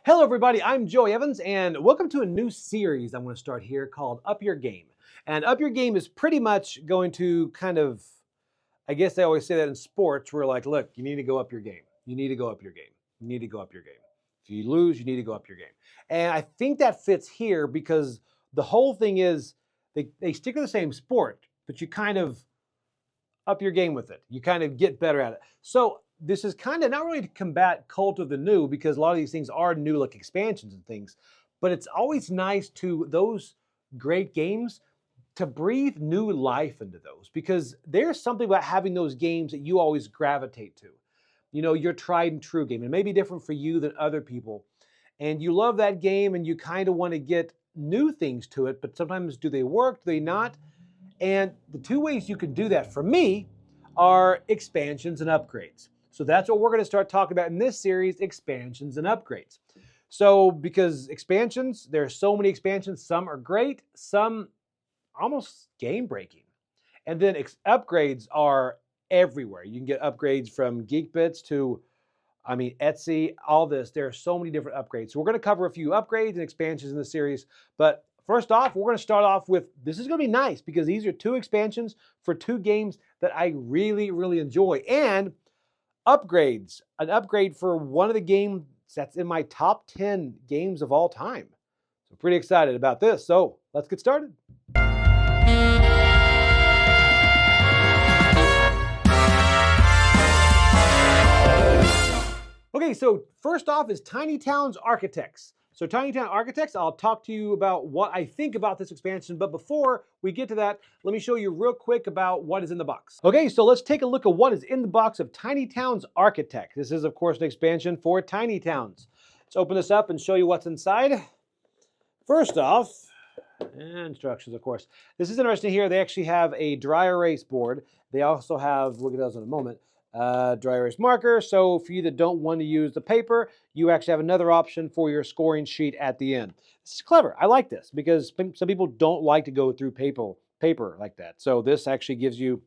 Hello everybody, I'm Joey Evans and welcome to a new series I'm going to start here called Up Your Game. And Up Your Game is pretty much going to kind of, I guess they always say that in sports, where like, look, you need to go up your game. You need to go up your game. You need to go up your game. If you lose, you need to go up your game. And I think that fits here because the whole thing is they stick to the same sport, but you kind of up your game with it. You kind of get better at it. So this is kind of not really to combat cult of the new, because a lot of these things are new, like expansions and things, but it's always nice to those great games to breathe new life into those, because there's something about having those games that you always gravitate to. You know, your tried and true game. It may be different for you than other people, and you love that game and you kind of want to get new things to it, but sometimes do they work, do they not? And the two ways you can do that for me are expansions and upgrades. So that's what we're going to start talking about in this series, expansions and upgrades. So because expansions, there are so many expansions, some are great, some almost game breaking. And then upgrades are everywhere. You can get upgrades from Geek Bits to, Etsy, all this. There are so many different upgrades. So we're going to cover a few upgrades and expansions in the series. But first off, we're going to start off with, this is going to be nice because these are two expansions for two games that I really, really enjoy. And upgrades, an upgrade for one of the games that's in my top 10 games of all time. So pretty excited about this. So let's get started. Okay, so first off is Tiny Towns Architects. So Tiny Town Architects, I'll talk to you about what I think about this expansion, but before we get to that, let me show you real quick about what is in the box. Okay, so let's take a look at what is in the box of Tiny Towns Architect. This is, of course, an expansion for Tiny Towns. Let's open this up and show you what's inside. First off, instructions, of course. This is interesting here. They actually have a dry erase board. They also have, we'll get those in a moment, dry erase marker. So for you that don't want to use the paper, you actually have another option for your scoring sheet at the end. This is clever. I like this because some people don't like to go through paper like that. So this actually gives you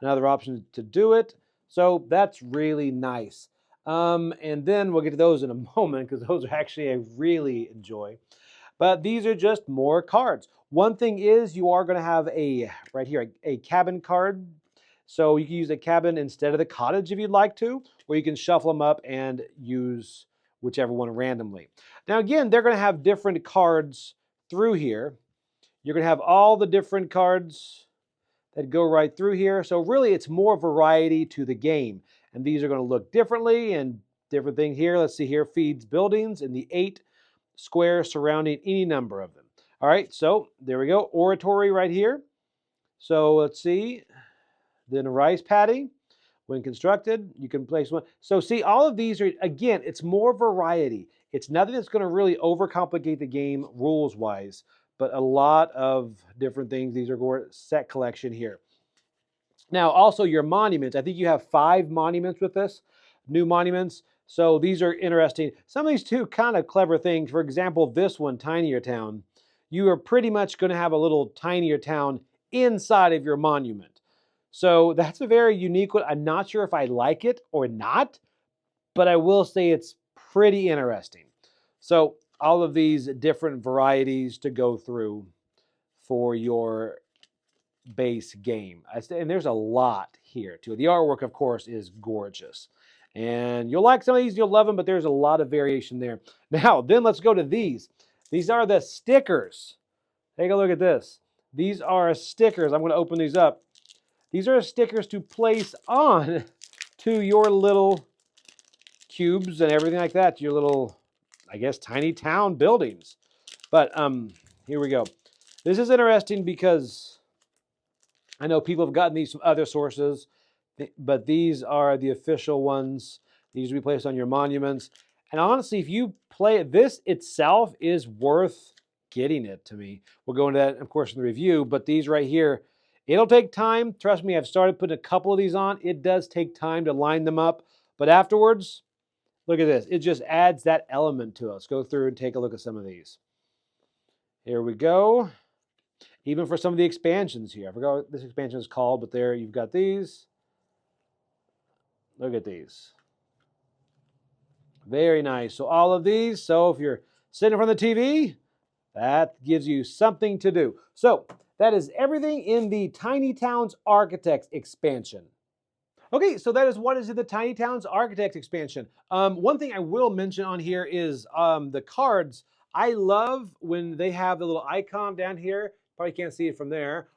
another option to do it. So that's really nice. And then we'll get to those in a moment because those are actually I really enjoy. But these are just more cards. One thing is you are going to have right here, a cabin card. So you can use a cabin instead of the cottage if you'd like to, or you can shuffle them up and use whichever one randomly. Now again, they're going to have different cards through here. You're going to have all the different cards that go right through here. So really it's more variety to the game. And these are going to look differently and different things here. Let's see here, feeds buildings in the 8 squares surrounding any number of them. All right, so there we go. Oratory right here. So let's see. Then rice paddy, when constructed, you can place one. So see, all of these are, again, it's more variety. It's nothing that's going to really overcomplicate the game rules-wise, but a lot of different things. These are set collection here. Now, also your monuments. I think you have 5 monuments with this, new monuments. So these are interesting. Some of these two kind of clever things. For example, this one, Tinier Town. You are pretty much going to have a little tinier town inside of your monument. So that's a very unique one. I'm not sure if I like it or not, but I will say it's pretty interesting. So all of these different varieties to go through for your base game. And there's a lot here too. The artwork, of course, is gorgeous. And you'll like some of these, you'll love them, but there's a lot of variation there. Now, then let's go to these. These are the stickers. Take a look at this. These are stickers. I'm going to open these up. These are stickers to place on to your little cubes and everything like that, your little, I guess, tiny town buildings. But here we go. This is interesting because I know people have gotten these from other sources, but these are the official ones. These will be placed on your monuments. And honestly, if you play it, this itself is worth getting it to me. We'll go into that, of course, in the review, but these right here, it'll take time. Trust me, I've started putting a couple of these on. It does take time to line them up, but afterwards, look at this. It just adds that element to us. Go through and take a look at some of these. Here we go. Even for some of the expansions here. I forgot what this expansion is called, but there you've got these. Look at these. Very nice. So all of these, so if you're sitting in front of the TV, that gives you something to do. So that is everything in the Tiny Towns Architects expansion. Okay, so that is what is in the Tiny Towns Architects expansion. One thing I will mention on here is the cards. I love when they have the little icon down here. Probably can't see it from there.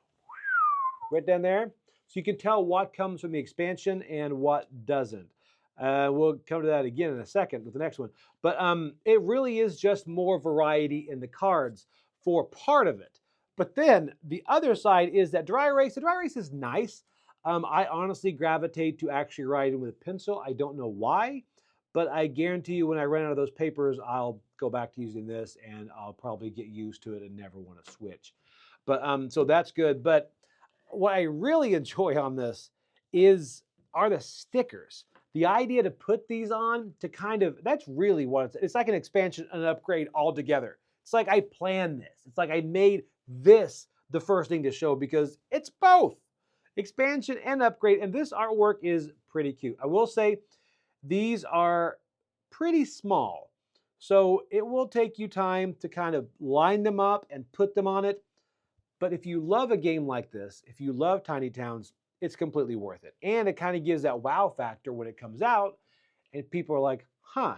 Right down there. So you can tell what comes from the expansion and what doesn't. We'll come to that again in a second with the next one. But it really is just more variety in the cards for part of it. But then the other side is that dry erase. The dry erase is nice. I honestly gravitate to actually writing with a pencil. I don't know why, but I guarantee you when I run out of those papers, I'll go back to using this and I'll probably get used to it and never want to switch. But so that's good. But what I really enjoy on this are the stickers. The idea to put these on to kind of, that's really what it's like an expansion and an upgrade all together. It's like I planned this. It's like I made this the first thing to show because it's both expansion and upgrade. And this artwork is pretty cute. I will say these are pretty small. So it will take you time to kind of line them up and put them on it. But if you love a game like this, if you love Tiny Towns, it's completely worth it. And it kind of gives that wow factor when it comes out. And people are like, huh,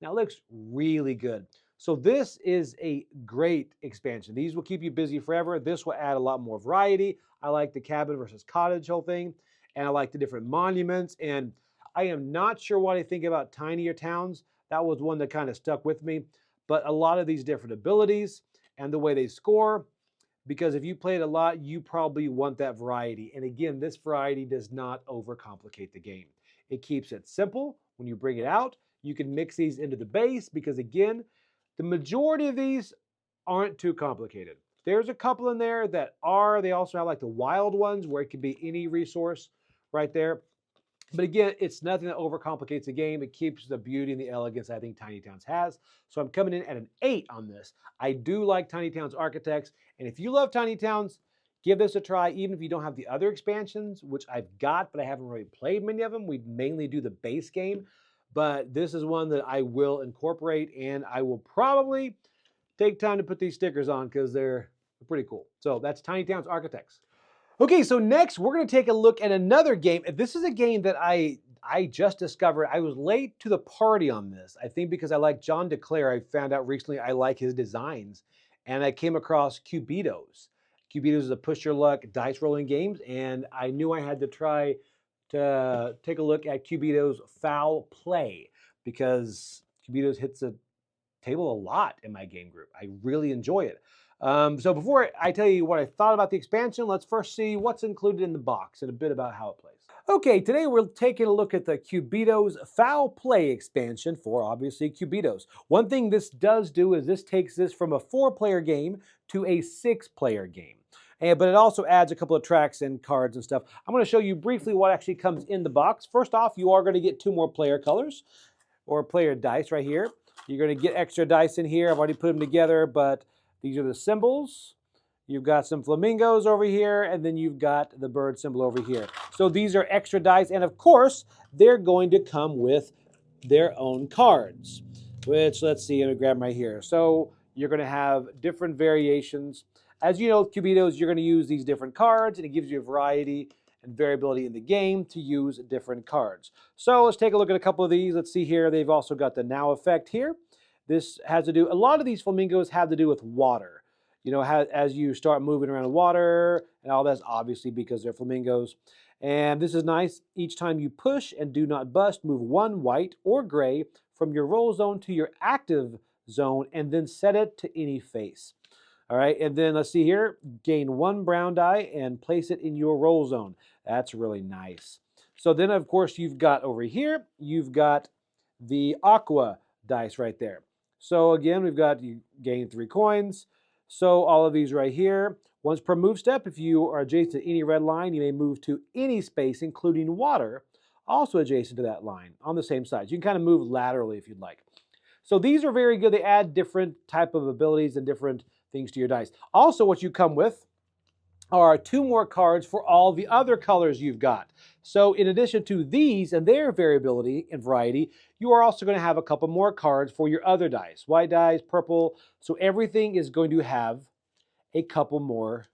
that looks really good. So this is a great expansion. These will keep you busy forever. This will add a lot more variety. I like the cabin versus cottage whole thing. And I like the different monuments. And I am not sure what I think about tinier towns. That was one that kind of stuck with me. But a lot of these different abilities and the way they score, because if you played a lot, you probably want that variety. And again, this variety does not overcomplicate the game. It keeps it simple. When you bring it out, you can mix these into the base because again, the majority of these aren't too complicated. There's a couple in there that are. They also have like the wild ones where it could be any resource right there. But again, it's nothing that overcomplicates the game. It keeps the beauty and the elegance I think Tiny Towns has. So I'm coming in at an 8 on this. I do like Tiny Towns Architects. And if you love Tiny Towns, give this a try, even if you don't have the other expansions, which I've got, but I haven't really played many of them. We mainly do the base game. But this is one that I will incorporate, and I will probably take time to put these stickers on because they're pretty cool. So that's Tiny Towns Architects. Okay, so next we're going to take a look at another game. This is a game that I just discovered. I was late to the party on this. I think because I like John DeClaire. I found out recently I like his designs. And I came across Cubitos. Cubitos is a push your luck dice rolling games. And I knew I had to try to take a look at Cubitos Foul Play because Cubitos hits the table a lot in my game group. I really enjoy it. So before I tell you what I thought about the expansion, let's first see what's included in the box and a bit about how it plays. Okay, today we're taking a look at the Cubitos Foul Play expansion for, obviously, Cubitos. One thing this does do is this takes this from a 4-player game to a 6-player game. But it also adds a couple of tracks and cards and stuff. I'm going to show you briefly what actually comes in the box. First off, you are going to get 2 more player colors or player dice right here. You're going to get extra dice in here. I've already put them together, but these are the symbols. You've got some flamingos over here, and then you've got the bird symbol over here. So these are extra dice, and of course, they're going to come with their own cards, which, let's see, I'm going to grab them right here. So you're going to have different variations. As you know, with Cubitos, you're going to use these different cards, and it gives you a variety and variability in the game to use different cards. So let's take a look at a couple of these. Let's see here. They've also got the now effect here. This has to do, a lot of these flamingos have to do with water. You know, as you start moving around the water, and all that's obviously because they're flamingos. And this is nice. Each time you push and do not bust, move 1 white or gray from your roll zone to your active zone, and then set it to any face. All right, and then let's see here, gain 1 brown die and place it in your roll zone. That's really nice. So then, of course, you've got over here, you've got the aqua dice right there. So again, we've got, you gain 3 coins. So all of these right here. Once per move step, if you are adjacent to any red line, you may move to any space, including water, also adjacent to that line on the same side. You can kind of move laterally if you'd like. So these are very good. They add different type of abilities and different things to your dice. Also, what you come with are 2 more cards for all the other colors you've got. So in addition to these and their variability and variety, you are also going to have a couple more cards for your other dice. White dice, purple. So everything is going to have a couple more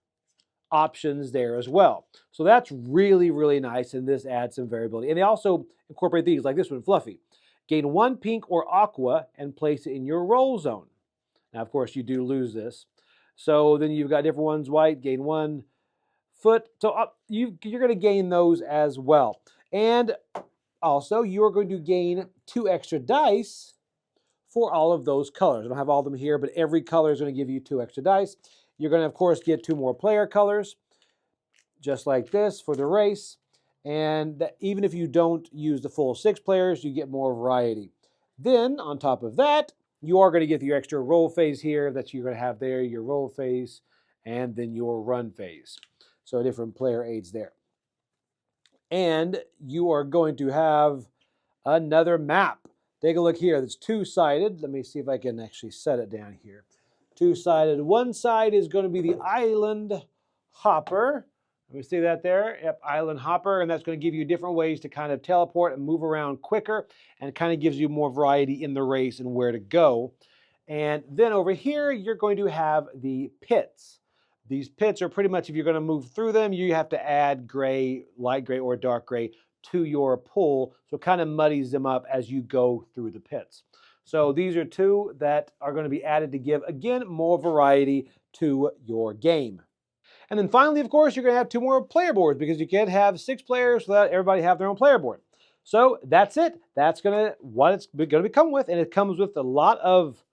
options there as well. So that's really, really nice, and this adds some variability. And they also incorporate these, like this one, Fluffy. Gain 1 pink or aqua and place it in your roll zone. Now, of course, you do lose this. So then you've got different ones, white, gain 1 foot. So you're going to gain those as well. And also, you're going to gain 2 extra dice for all of those colors. I don't have all of them here, but every color is going to give you 2 extra dice. You're going to, of course, get 2 more player colors, just like this for the race. And even if you don't use the full 6 players, you get more variety. Then, on top of that, you are going to get your extra roll phase here that you're going to have there, your roll phase, and then your run phase. So different player aids there. And you are going to have another map. Take a look here. It's 2-sided. Let me see if I can actually set it down here. 2-sided. One side is going to be the island hopper. Let me see that there. Yep, island hopper. And that's going to give you different ways to kind of teleport and move around quicker, and kind of gives you more variety in the race and where to go. And then over here, you're going to have the pits. These pits are pretty much, if you're going to move through them, you have to add gray, light gray, or dark gray to your pool. So it kind of muddies them up as you go through the pits. So these are 2 that are going to be added to give, again, more variety to your game. And then finally, of course, you're going to have 2 more player boards, because you can't have 6 players without everybody have their own player board. So that's it. That's what it's going to come with. And it comes with a lot of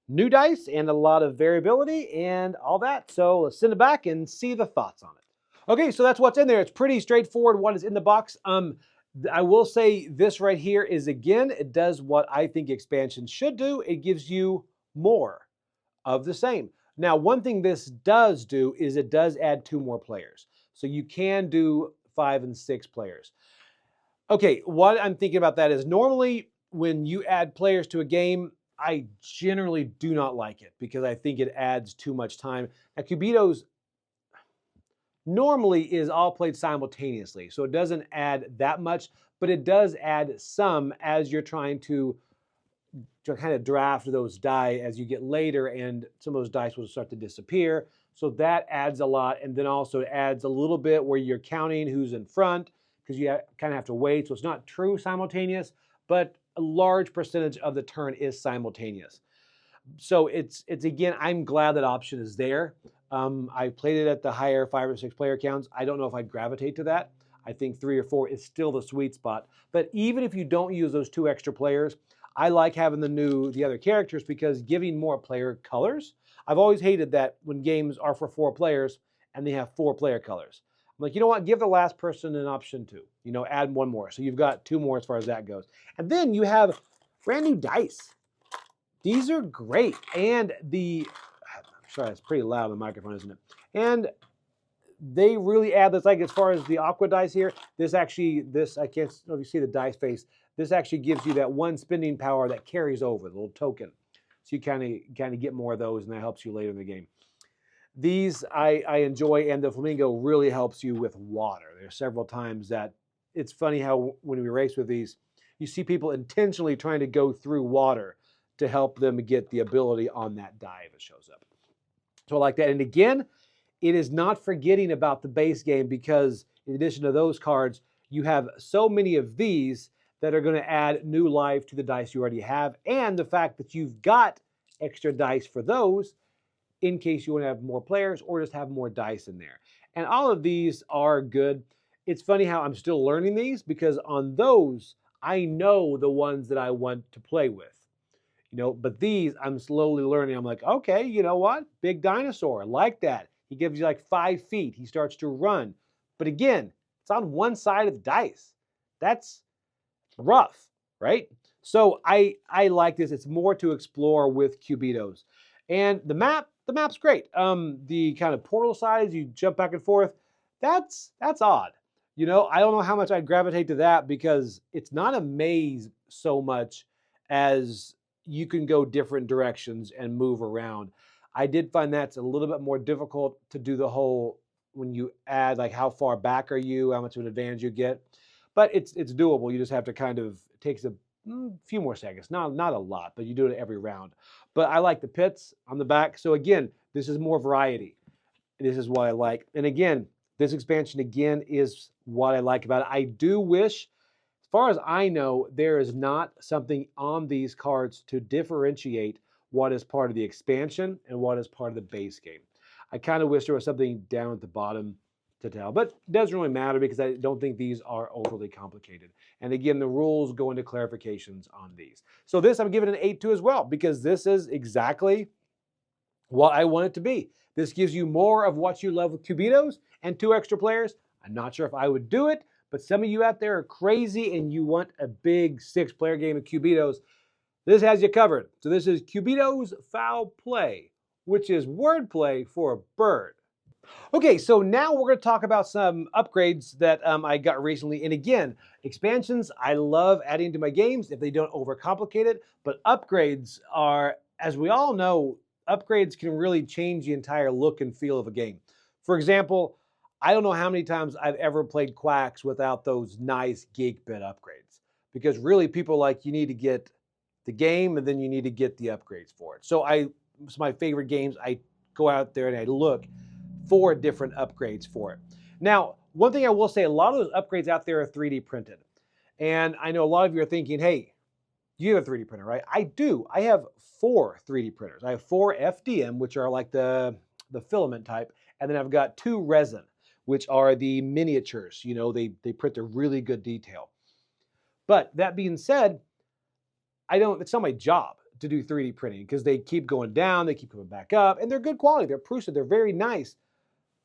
new dice and a lot of variability and all that. So let's send it back and see the thoughts on it. Okay, so that's what's in there. It's pretty straightforward what is in the box. I will say this right here is, again, it does what I think expansions should do. It gives you more of the same. Now, one thing this does do is it does add 2 more players. So you can do 5 and 6 players. Okay, what I'm thinking about that is, normally when you add players to a game, I generally do not like it because I think it adds too much time. Now, Cubitos normally is all played simultaneously, so it doesn't add that much, but it does add some as you're trying to kind of draft those die as you get later, and some of those dice will start to disappear. So that adds a lot, and then also adds a little bit where you're counting who's in front, because you kind of have to wait. So it's not true simultaneous, but a large percentage of the turn is simultaneous. So it's again, I'm glad that option is there. I played it at the higher 5 or 6 player counts. I don't know if I'd gravitate to that. I think 3 or 4 is still the sweet spot. But even if you don't use those 2 extra players, I like having the other characters, because giving more player colors. I've always hated that when games are for 4 players and they have 4 player colors. I'm like, you know what? Give the last person an option to, add 1 more. So you've got 2 more as far as that goes. And then you have brand new dice. These are great. And I'm sorry, it's pretty loud on the microphone, isn't it? And they really add this, like as far as the aqua dice here, I can't know if you see the dice face. This actually gives you that 1 spending power that carries over, the little token. So you kind of get more of those, and that helps you later in the game. These I enjoy, and the flamingo really helps you with water. There's several times that it's funny how when we race with these, you see people intentionally trying to go through water to help them get the ability on that dive that shows up. So I like that. And again, it is not forgetting about the base game, because in addition to those cards, you have so many of these that are going to add new life to the dice you already have, and the fact that you've got extra dice for those in case you want to have more players or just have more dice in there. And all of these are good. It's funny how I'm still learning these, because on those, I know the ones that I want to play with. But these I'm slowly learning. I'm like, okay, you know what? Big dinosaur, like that. He gives you like 5 feet. He starts to run. But again, it's on one side of the dice. That's rough, right? So I like this. It's more to explore with Cubitos. And the map's great. The kind of portal size, you jump back and forth, that's odd. I don't know how much I'd gravitate to that, because it's not a maze so much as you can go different directions and move around. I did find that's a little bit more difficult to do the whole when you add like how far back are you, how much of an advantage you get. But it's doable. You just have to kind of, it takes a few more seconds. Not a lot, but you do it every round. But I like the pits on the back. So again, this is more variety. This is what I like. And again, this expansion again is what I like about it. I do wish, as far as I know, there is not something on these cards to differentiate what is part of the expansion and what is part of the base game. I kind of wish there was something down at the bottom to tell, but it doesn't really matter because I don't think these are overly complicated. And again, the rules go into clarifications on these. So this I'm giving an 8 to as well, because this is exactly what I want it to be. This gives you more of what you love with Cubitos and 2 extra players. I'm not sure if I would do it, but some of you out there are crazy and you want a big 6-player game of Cubitos. This has you covered. So this is Cubitos Foul Play, which is wordplay for a bird. Okay, so now we're going to talk about some upgrades that I got recently. And again, expansions, I love adding to my games if they don't overcomplicate it. But upgrades are, as we all know, upgrades can really change the entire look and feel of a game. For example, I don't know how many times I've ever played Quacks without those nice Geek Bit upgrades. Because really people like, you need to get the game and then you need to get the upgrades for it. So it's my favorite games. I go out there and I look for different upgrades for it. Now, one thing I will say, a lot of those upgrades out there are 3D printed. And I know a lot of you are thinking, hey, you have a 3D printer, right? I do. I have 4 3D printers. I have 4 FDM, which are like the filament type. And then I've got 2 resin, which are the miniatures. You know, they print a really good detail. But that being said, it's not my job to do 3D printing because they keep going down, they keep coming back up, and they're good quality. They're prussic, they're very nice.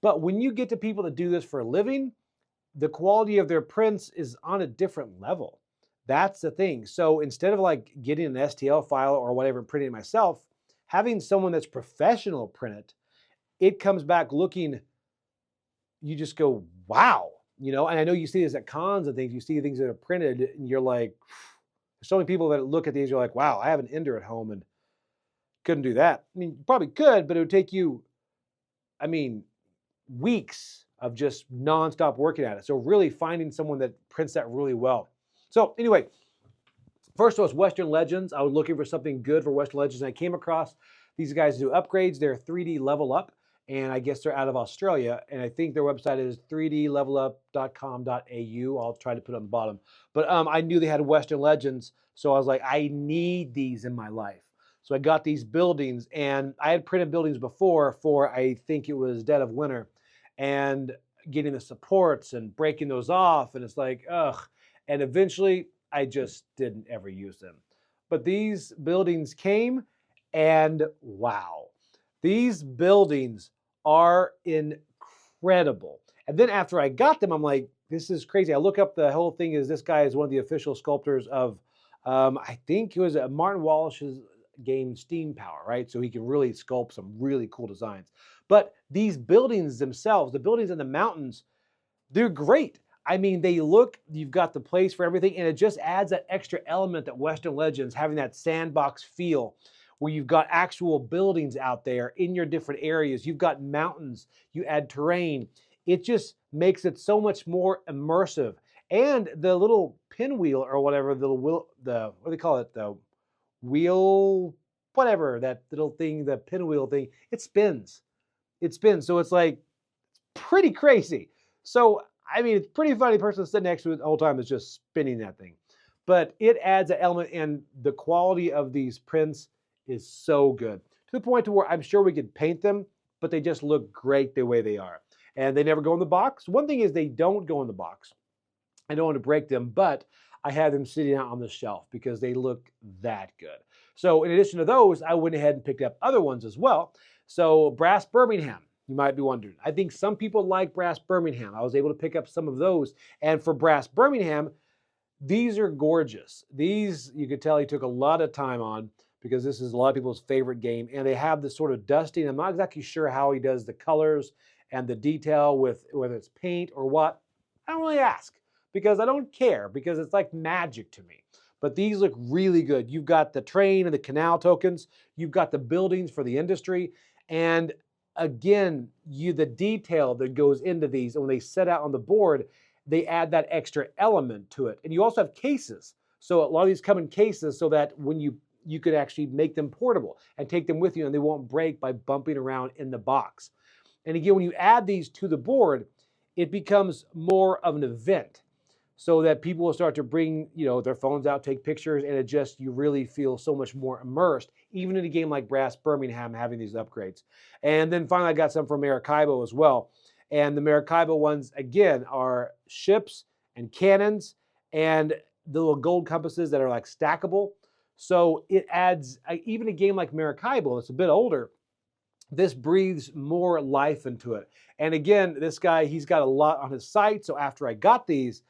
But when you get to people that do this for a living, the quality of their prints is on a different level. That's the thing. So instead of like getting an STL file or whatever and printing it myself, having someone that's professional print it, it comes back looking, you just go, wow. You know, and I know you see this at cons and things, you see things that are printed and you're like, there's so many people that look at these, you're like, wow, I have an Ender at home and couldn't do that. I mean, you probably could, but it would take you, weeks of just nonstop working at it. So really finding someone that prints that really well. So anyway, first was Western Legends. I was looking for something good for Western Legends, and I came across these guys do upgrades. They're 3D Level Up, and I guess they're out of Australia, and I think their website is 3dlevelup.com.au. I'll try to put it on the bottom. But I knew they had Western Legends, so I was like, I need these in my life. So I got these buildings, and I had printed buildings before for, I think it was Dead of Winter, and getting the supports and breaking those off, and it's like, ugh. And eventually, I just didn't ever use them. But these buildings came, and wow. These buildings are incredible. And then after I got them, I'm like, this is crazy. I look up, the whole thing is this guy is one of the official sculptors of, I think it was Martin Walsh's game Steam Power, right? So he can really sculpt some really cool designs. But these buildings themselves, the buildings in the mountains, they're great. I mean, they look, you've got the place for everything, and it just adds that extra element that Western Legends, having that sandbox feel, where you've got actual buildings out there in your different areas. You've got mountains, you add terrain. It just makes it so much more immersive. And the little pinwheel or whatever, what do they call it? The wheel, whatever, that little thing, the pinwheel thing, it spins. It spins. So it's like pretty crazy. So, I mean, it's pretty funny. The person sitting next to it the whole time is just spinning that thing. But it adds an element, and the quality of these prints is so good. To the point to where I'm sure we could paint them, but they just look great the way they are. And they never go in the box. One thing is they don't go in the box. I don't want to break them, but I have them sitting out on the shelf because they look that good. So in addition to those, I went ahead and picked up other ones as well. So Brass Birmingham, you might be wondering. I think some people like Brass Birmingham. I was able to pick up some of those. And for Brass Birmingham, these are gorgeous. These, you could tell he took a lot of time on because this is a lot of people's favorite game. And they have this sort of dusting. I'm not exactly sure how he does the colors and the detail with whether it's paint or what. I don't really ask because I don't care, because it's like magic to me. But these look really good. You've got the train and the canal tokens. You've got the buildings for the industry. And again, the detail that goes into these, and when they set out on the board, they add that extra element to it. And you also have cases. So a lot of these come in cases so that when you could actually make them portable and take them with you, and they won't break by bumping around in the box. And again, when you add these to the board, it becomes more of an event, so that people will start to bring, their phones out, take pictures, and you really feel so much more immersed, even in a game like Brass Birmingham having these upgrades. And then finally, I got some from Maracaibo as well. And the Maracaibo ones, again, are ships and cannons and the little gold compasses that are like stackable. So it adds, even a game like Maracaibo, it's a bit older, this breathes more life into it. And again, this guy, he's got a lot on his site. So after I got these,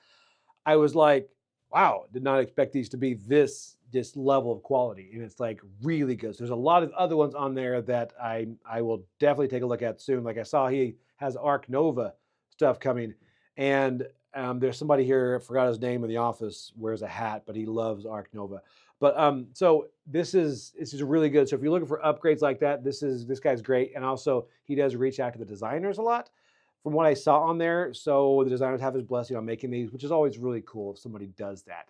I was like, wow, did not expect these to be this level of quality. And it's like really good. So there's a lot of other ones on there that I will definitely take a look at soon. Like I saw he has Arc Nova stuff coming. And there's somebody here, I forgot his name in the office, wears a hat, but he loves Arc Nova. But so this is really good. So if you're looking for upgrades like that, this guy's great. And also he does reach out to the designers a lot, from what I saw on there. So the designers have his blessing on making these, which is always really cool if somebody does that.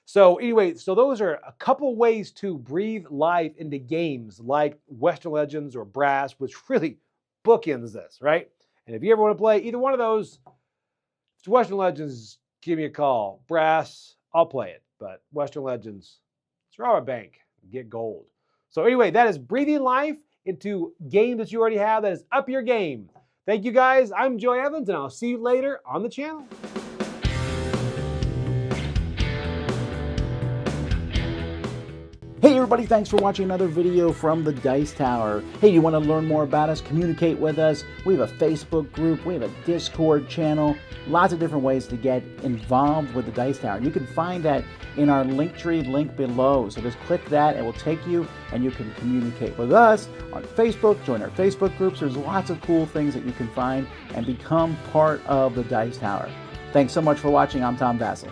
So anyway, so those are a couple ways to breathe life into games like Western Legends or Brass, which really bookends this, right? And if you ever want to play either one of those, if it's Western Legends, give me a call. Brass, I'll play it. But Western Legends, let's rob a bank and get gold. So anyway, that is breathing life into games that you already have. That is up your game. Thank you guys. I'm Joy Evans, and I'll see you later on the channel. Hey everybody, thanks for watching another video from the Dice Tower. Hey, you want to learn more about us, communicate with us? We have a Facebook group, we have a Discord channel, lots of different ways to get involved with the Dice Tower. You can find that in our Linktree link below. So just click that, it will take you and you can communicate with us on Facebook, join our Facebook groups. There's lots of cool things that you can find and become part of the Dice Tower. Thanks so much for watching. I'm Tom Vasel.